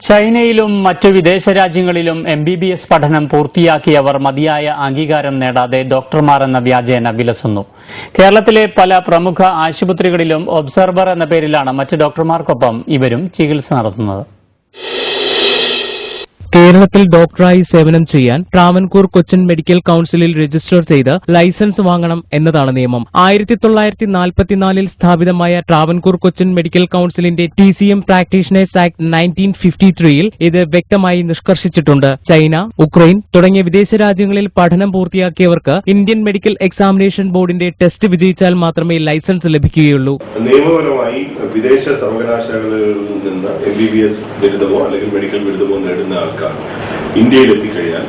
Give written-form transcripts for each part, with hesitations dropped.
ചൈനയിലും മറ്റു വിദേശ രാജ്യങ്ങളിലും MBBS പഠനം പൂർത്തിയാക്കിയവർ മതിയായ അംഗീകാരം നേടാതെ ഡോക്ടർമാർ എന്ന വ്യാജേന വിലസുന്നു. കേരളത്തിലെ പല പ്രമുഖ ആശുപത്രികളിലും ഒബ്സർവർ എന്ന പേരിലാണ് മറ്റ് ഡോക്ടർമാർക്കൊപ്പം ഇവരും ചികിത്സ നടത്തുന്നത്. കേരളത്തിൽ ഡോക്ടറായി സേവനം ചെയ്യാൻ ട്രാവൻകൂർ കൊച്ചിൻ മെഡിക്കൽ കൌൺസിലിൽ രജിസ്റ്റർ ചെയ്ത് ലൈസൻസ് വാങ്ങണം എന്നതാണ് നിയമം. 1944 സ്ഥാപിതമായ ട്രാവൻകൂർ കൊച്ചിൻ മെഡിക്കൽ കൌൺസിലിന്റെ TCM പ്രാക്ടീഷണേഴ്സ് ആക്ട് 1953 ഇത് വ്യക്തമായി നിഷ്കർഷിച്ചിട്ടുണ്ട്. ചൈന, ഉക്രൈൻ തുടങ്ങിയ വിദേശ രാജ്യങ്ങളിൽ പഠനം പൂർത്തിയാക്കിയവർക്ക് ഇന്ത്യൻ മെഡിക്കൽ എക്സാമിനേഷൻ ബോർഡിന്റെ ടെസ്റ്റ് വിജയിച്ചാൽ മാത്രമേ ലൈസൻസ് ലഭിക്കുകയുള്ളൂ. നിയമപരമായി വിദേശ സർവകലാശാലകളിൽ നിന്ന് MBBS ബിരുദമോ അല്ലെങ്കിൽ മെഡിക്കൽ ബിരുദമോ നേടുന്ന ആൾക്കാർ ഇന്ത്യയിൽ എത്തിക്കഴിഞ്ഞാൽ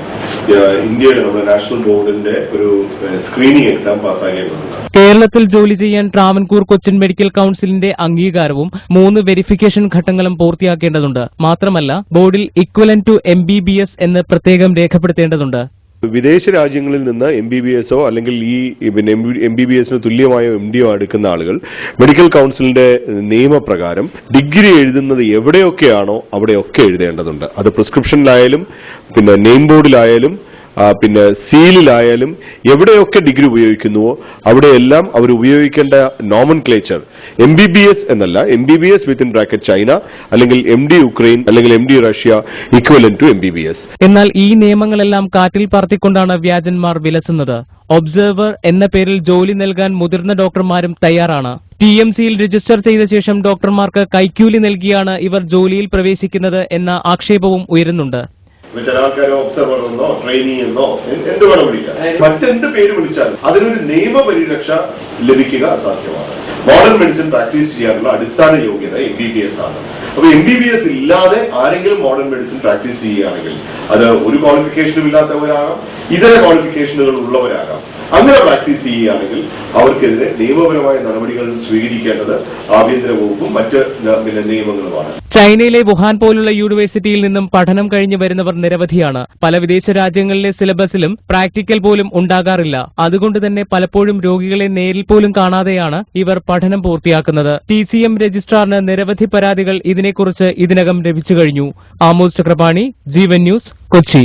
ഇന്ത്യയുടെ നമ്മുടെ നാഷണൽ ബോർഡിന്റെ ഒരു സ്ക്രീനിംഗ് എക്സാം പാസ്സാകേണ്ടതുണ്ട്. കേരളത്തിൽ ജോലി ചെയ്യാൻ ട്രാവൻകൂർ കൊച്ചിൻ മെഡിക്കൽ കൌൺസിലിന്റെ അംഗീകാരവും 3 വെരിഫിക്കേഷൻ ഘട്ടങ്ങളും പൂർത്തിയാക്കേണ്ടതുണ്ട്. മാത്രമല്ല ബോർഡിൽ ഇക്വലന്റ് ടു MBBS എന്ന് പ്രത്യേകം രേഖപ്പെടുത്തേണ്ടതുണ്ട്. വിദേശ രാജ്യങ്ങളിൽ നിന്ന് MBBSോ അല്ലെങ്കിൽ ഈ MBBSന് തുല്യമായ MDയോ എടുക്കുന്ന ആളുകൾ മെഡിക്കൽ കൌൺസിലിന്റെ നിയമപ്രകാരം ഡിഗ്രി എഴുതുന്നത് എവിടെയൊക്കെയാണോ അവിടെയൊക്കെ എഴുതേണ്ടതുണ്ട്. അത് പ്രിസ്ക്രിപ്ഷനിലായാലും നെയിം ബോർഡിലായാലും സീലിലായാലും എവിടെയൊക്കെ ഡിഗ്രി ഉപയോഗിക്കുന്നുവോ അവിടെയെല്ലാം അവർ ഉപയോഗിക്കേണ്ട നോമൻക്ലേച്ചർ MBBS എന്നല്ല, MBBS വിത്തിൻ ബ്രാക്കറ്റ് ചൈന അല്ലെങ്കിൽ MD യുക്രൈൻ അല്ലെങ്കിൽ MD Russia equivalent to MBBS. എന്നാൽ ഈ നിയമങ്ങളെല്ലാം കാറ്റിൽ പറത്തിക്കൊണ്ടാണ് വ്യാജന്മാർ വിലസുന്നത്. ഒബ്സർവർ എന്ന പേരിൽ ജോലി നൽകാൻ മുതിർന്ന ഡോക്ടർമാരും തയ്യാറാണ്. TMCയിൽ രജിസ്റ്റർ ചെയ്ത ശേഷം ഡോക്ടർമാർക്ക് കൈക്കൂലി നൽകിയാണ് ഇവർ ജോലിയിൽ പ്രവേശിക്കുന്നത് എന്ന ആക്ഷേപവും ഉയരുന്നുണ്ട്. ചില ആൾക്കാരെ ഒബ്സർവർ എന്നോ ട്രെയിനി എന്നോ എന്ത് വേണം വിളിക്കാം, മറ്റെന്ത് പേര് വിളിച്ചാലും അതിനൊരു നിയമപരിരക്ഷ ലഭിക്കുക അസാധ്യമാണ്. മോഡേൺ മെഡിസിൻ പ്രാക്ടീസ് ചെയ്യാനുള്ള അടിസ്ഥാന യോഗ്യത MBBS ആണ്. അപ്പൊ MBBS ഇല്ലാതെ ആരെങ്കിലും മോഡേൺ മെഡിസിൻ പ്രാക്ടീസ് ചെയ്യുകയാണെങ്കിൽ അത് ഒരു ക്വാളിഫിക്കേഷനും ഇല്ലാത്തവരാകാം, ഇതര ക്വാളിഫിക്കേഷനുകൾ ഉള്ളവരാകാം. അങ്ങനെ പ്രാക്ടീസ് ചെയ്യുകയാണെങ്കിൽ അവർക്കെതിരെ നിയമപരമായ നടപടികൾ സ്വീകരിക്കേണ്ടത് ആഭ്യന്തര വകുപ്പും മറ്റ് നിയമങ്ങളുമാണ്. ചൈനയിലെ വുഹാൻ പോലുള്ള യൂണിവേഴ്സിറ്റിയിൽ നിന്നും പഠനം കഴിഞ്ഞു വരുന്നവർ നിരവധിയാണ്. പല വിദേശ രാജ്യങ്ങളിലെ സിലബസിലും പ്രാക്ടിക്കൽ പോലും ഉണ്ടാകാറില്ല. അതുകൊണ്ട് തന്നെ പലപ്പോഴും രോഗികളെ നേരിൽ പോലും കാണാതെയാണ് ഇവർ പഠനം പൂർത്തിയാക്കുന്നത്. TCM രജിസ്ട്രാറിന് നിരവധി പരാതികൾ ഇതിനെക്കുറിച്ച് ഇതിനകം ലഭിച്ചു കഴിഞ്ഞു. ആമോസ് ചക്രപാണി, ജീവൻ ന്യൂസ്, കൊച്ചി.